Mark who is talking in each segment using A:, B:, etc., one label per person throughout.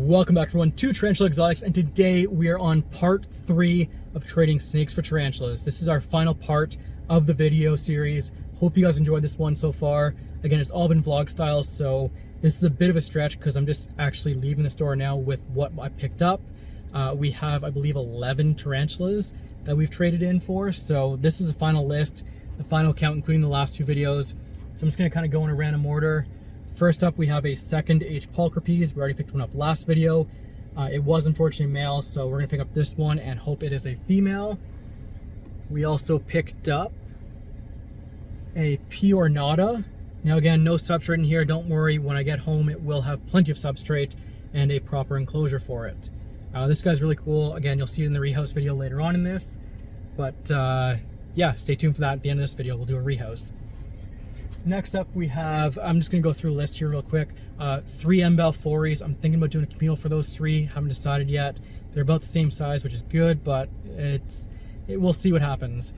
A: Welcome back everyone to Tarantula Exotics, and today we are on part 3 of trading snakes for tarantulas. This is our final part of the video series. Hope you guys enjoyed this one so far. Again, it's all been vlog style, so this is a bit of a stretch because I'm just actually leaving the store now with what I picked up. We have, I believe, 11 tarantulas that we've traded in for, so this is the final list, the final count, including the last 2 videos. So I'm just going to kind of go in a random order. First up, we have a second H. pulchripes. We already picked one up last video. It was unfortunately male, so we're gonna pick up this one and hope it is a female. We also picked up a P. ornata. Now again, no substrate in here. Don't worry, when I get home, it will have plenty of substrate and a proper enclosure for it. This guy's really cool. Again, you'll see it in the rehouse video later on in this. But yeah, stay tuned for that. At the end of this video, we'll do a rehouse. Next up we have, I'm just going to go through the list here real quick, 3 Embelfories. I'm thinking about doing a communal for those 3, haven't decided yet. They're about the same size, which is good, but we'll see what happens.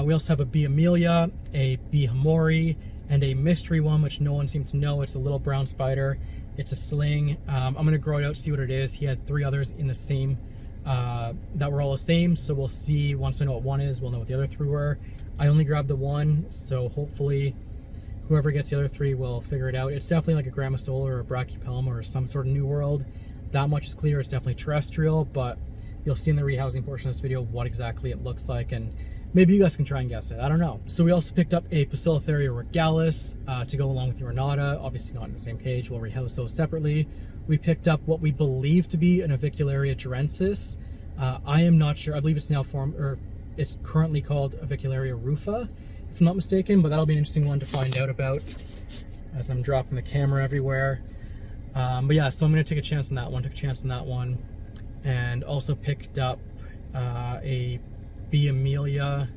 A: We also have a B. amelia, a B. hamori, and a mystery one, which no one seems to know. It's a little brown spider. It's a sling. I'm going to grow it out, see what it is. He had 3 others in the same, that were all the same, so we'll see. Once I know what one is, we'll know what the other 3 were. I only grabbed the one, so hopefully whoever gets the other 3 will figure it out. It's definitely like a Grammostola or a Brachypelma or some sort of new world. That much is clear. It's definitely terrestrial, but you'll see in the rehousing portion of this video what exactly it looks like, and maybe you guys can try and guess it. I don't know. So we also picked up a Poecilotheria regalis to go along with the ornata. Obviously not in the same cage. We'll rehouse those separately. We picked up what we believe to be an Avicularia gerensis. I am not sure. I believe it's now formed, or it's currently called Avicularia rufa, if I'm not mistaken, but that'll be an interesting one to find out about as I'm dropping the camera everywhere. But yeah, so I'm going to take a chance on that one, and also picked up a B. amelia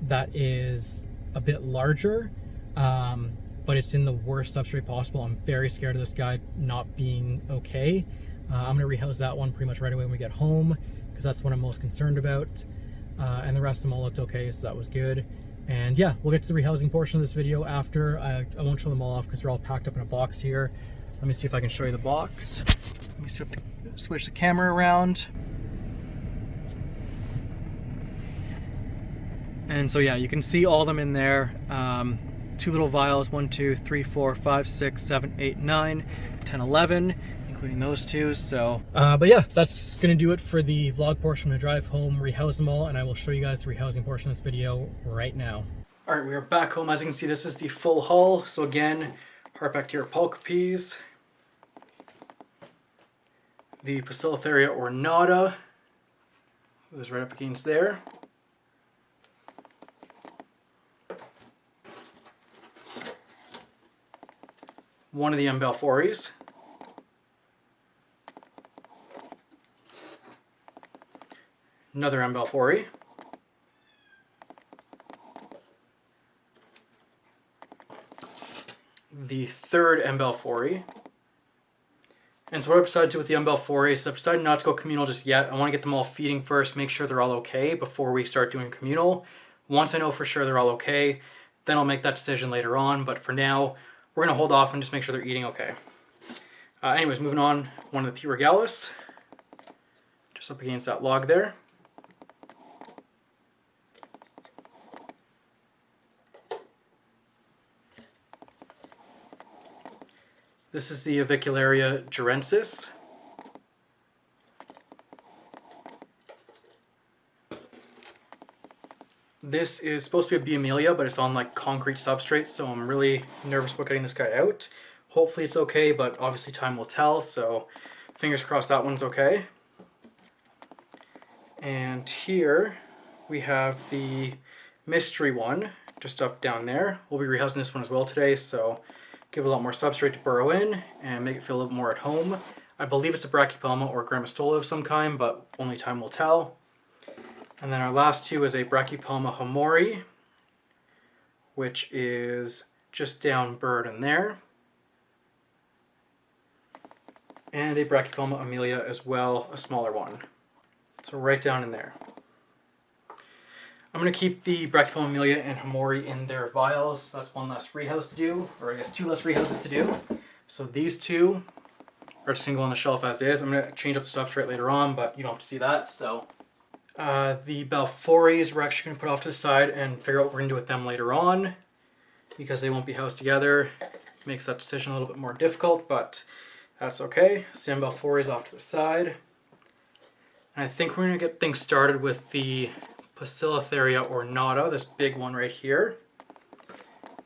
A: that is a bit larger, but it's in the worst substrate possible. I'm very scared of this guy not being okay. I'm going to rehouse that one pretty much right away when we get home, because that's what I'm most concerned about. And the rest of them all looked okay, so that was good. And yeah, we'll get to the rehousing portion of this video after. I won't show them all off because they're all packed up in a box here. Let me see if I can show you the box. Let me switch the camera around. And so yeah, you can see all of them in there. 2 little vials, 1, 2, 3, 4, 5, 6, 7, 8, 9, 10, 11. Including those 2, so but yeah, that's gonna do it for the vlog portion. I'm gonna drive home, rehouse them all, and I will show you guys the rehousing portion of this video right now. All right, we are back home. As you can see, this is the full haul. So again, Harpactira pulchripes, the Poecilotheria ornata, it was right up against there. One of the Embelfories. Another Embelfory. The 3rd Embelfory. And so what I've decided to do with the Embelfories, I've decided not to go communal just yet. I want to get them all feeding first, make sure they're all okay before we start doing communal. Once I know for sure they're all okay, then I'll make that decision later on. But for now, we're going to hold off and just make sure they're eating okay. Anyways, moving on, one of the P. regalis, just up against that log there. This is the Avicularia gerensis. This is supposed to be a B. amelia, but it's on like concrete substrate, so I'm really nervous about getting this guy out. Hopefully it's okay, but obviously time will tell, so fingers crossed that one's okay. And here we have the mystery one, just up down there. We'll be rehousing this one as well today, so give it a lot more substrate to burrow in and make it feel a little more at home. I believe it's a Brachypelma or Grammostola of some kind, but only time will tell. And then our last 2 is a Brachypelma hamori, which is just down bird in there. And a Brachypelma amelia as well, a smaller one. So right down in there. I'm going to keep the Brachypelma amelia and hamori in their vials. So that's one less rehouse to do, or I guess 2 less rehouses to do. So these 2 are just going to go on the shelf as is. I'm going to change up the substrate later on, but you don't have to see that. So the Balfours we're actually going to put off to the side and figure out what we're going to do with them later on, because they won't be housed together. Makes that decision a little bit more difficult, but that's okay. Sam Balfours off to the side. And I think we're going to get things started with the Poecilotheria ornata, this big one right here.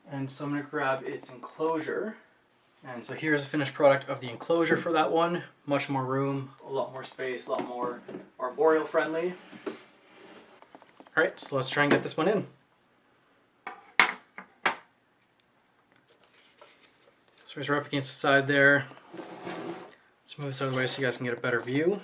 A: And so I'm going to grab its enclosure. And so here's a finished product of the enclosure for that one. Much more room, a lot more space, a lot more arboreal friendly. Alright, so let's try and get this one in. So he's right up against the side there. Let's move this out of the way so you guys can get a better view.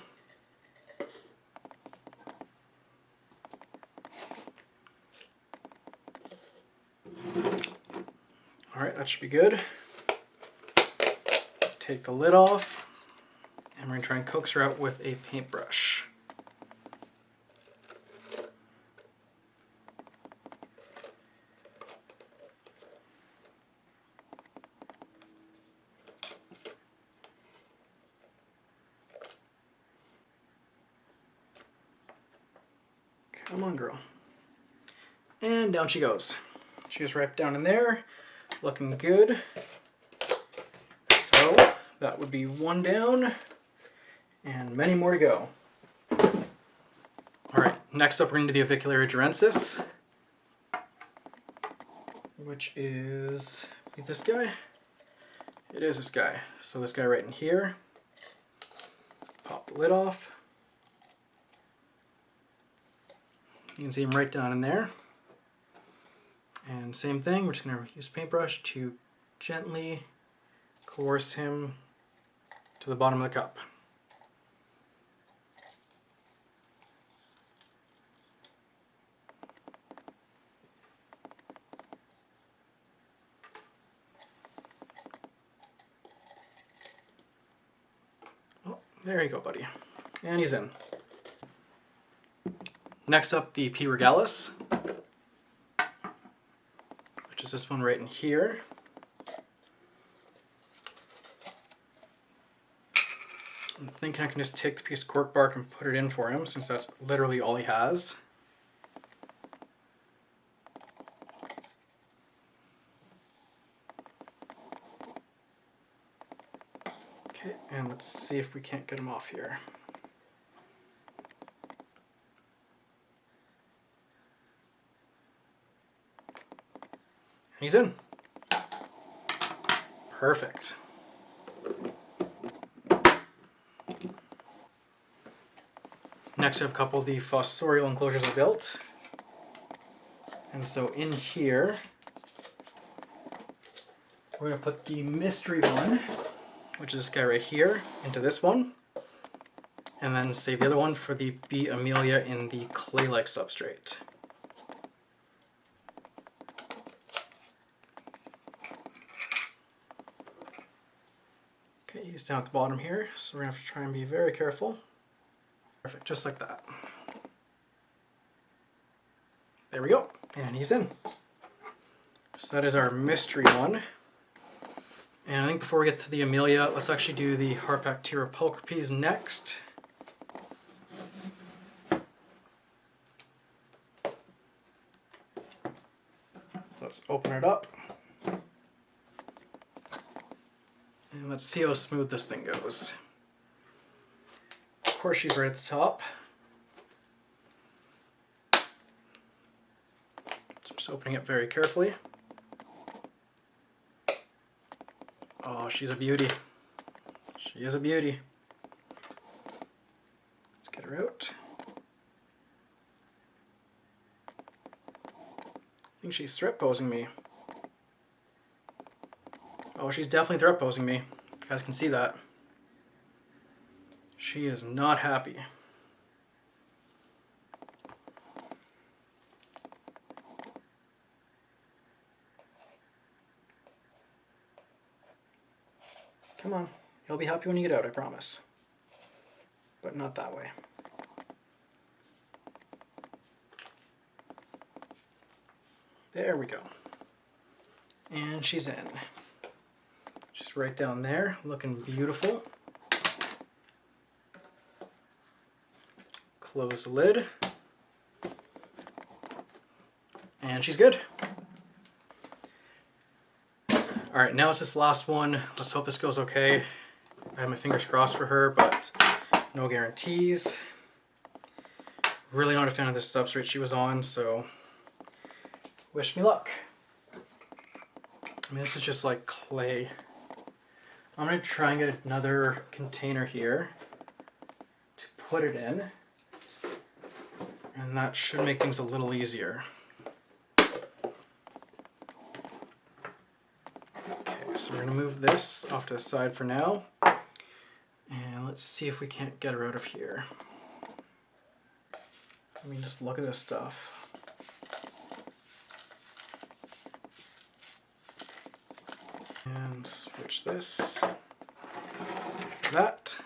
A: Alright, that should be good. Take the lid off, and we're going to try and coax her out with a paintbrush. Come on, girl. And down she goes. She's right down in there, looking good. So that would be one down, and many more to go. Alright, next up we're going to do the Avicularia gerensis, which is, I think this guy? It is this guy. So this guy right in here. Pop the lid off. You can see him right down in there. And same thing, we're just going to use a paintbrush to gently coerce him to the bottom of the cup. Oh, there you go, buddy. And he's in. Next up, the P. regalis, which is this one right in here. I'm thinking I can just take the piece of cork bark and put it in for him, since that's literally all he has. Okay, and let's see if we can't get him off here. He's in. Perfect. Next, I have a couple of the fossorial enclosures I built. And so in here, we're going to put the mystery one, which is this guy right here, into this one. And then save the other one for the B. amelia in the clay-like substrate. Okay, he's down at the bottom here, so we're going to have to try and be very careful. Perfect, just like that. There we go, and he's in. So that is our mystery one. And I think before we get to the amelia, let's actually do the Harpactira pulchripes next. So let's open it up. And let's see how smooth this thing goes. Of course, she's right at the top. Just opening it very carefully. Oh, she's a beauty. She is a beauty. Let's get her out. I think she's threat posing me. Oh, she's definitely threat posing me. You guys can see that. She is not happy. Come on, you'll be happy when you get out, I promise. But not that way. There we go. And she's in. She's right down there, looking beautiful. Close the lid. And she's good. Alright, now it's this last one. Let's hope this goes okay. I have my fingers crossed for her, but no guarantees. Really not a fan of this substrate she was on, so wish me luck. I mean, this is just like clay. I'm going to try and get another container here to put it in, and that should make things a little easier. So we're going to move this off to the side for now, and let's see if we can't get her out of here. I mean, just look at this stuff. And switch this to that.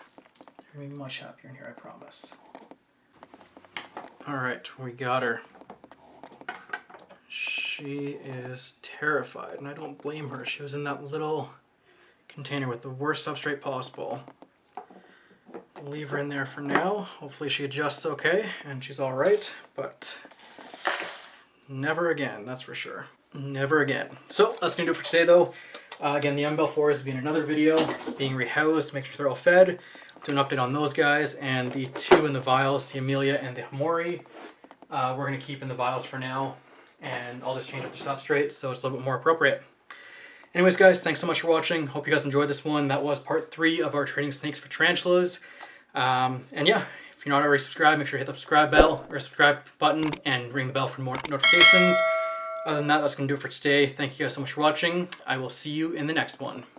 A: We're going to be much happier in here, I promise. Alright, we got her. She is terrified, and I don't blame her. She was in that little container with the worst substrate possible. We'll leave her in there for now. Hopefully she adjusts okay and she's alright, but never again, that's for sure. Never again. So that's going to do it for today though. Again, the MBL4s will be in another video, being rehoused, make sure they're all fed. Do an update on those guys, and the two in the vials, the Amelia and the Hamori, we're going to keep in the vials for now. And I'll just change up the substrate so it's a little bit more appropriate. Anyways guys, thanks so much for watching. Hope you guys enjoyed this one. That was part 3 of our trading snakes for tarantulas. And yeah, if you're not already subscribed, make sure to hit the subscribe bell or subscribe button and ring the bell for more notifications. Other than that, that's going to do it for today. Thank you guys so much for watching. I will see you in the next one.